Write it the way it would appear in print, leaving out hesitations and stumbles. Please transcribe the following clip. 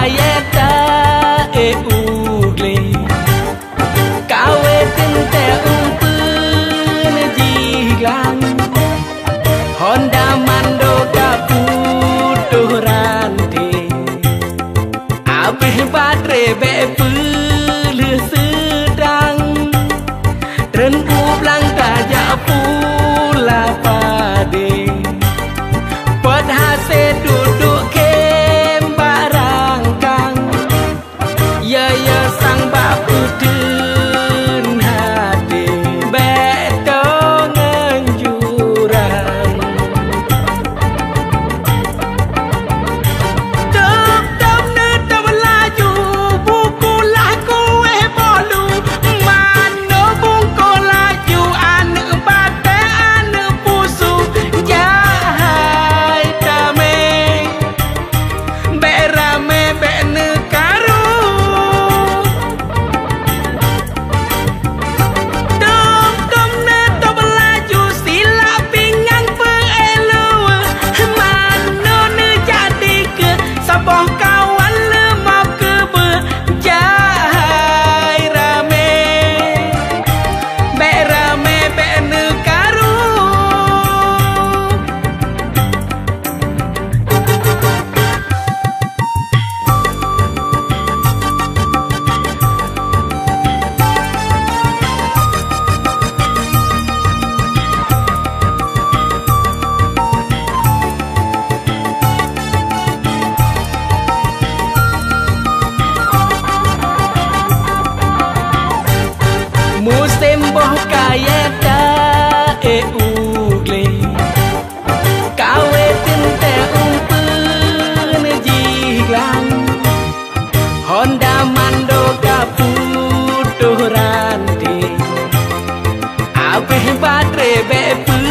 kayeta ugle kawe tente umpun jiglang Honda mando kaputuh ranti abeh batre bepu sedang tren ublang kajak pula pade pot hase duduk kem barang kang ya ya sang bapu den hati beto nganjuran tetap netap laju buku laku bolu mano bungko laju anu bate anu pusu jahai dame berame bene karu dom netap laju sila pinggang peelu mano ne jadi ke saboh kawan lemau ke jahai rame berame bene karu musim boh kayeta ugle kawe tente umpun jiglang Honda mando kaputuh ranti abeh batre bepu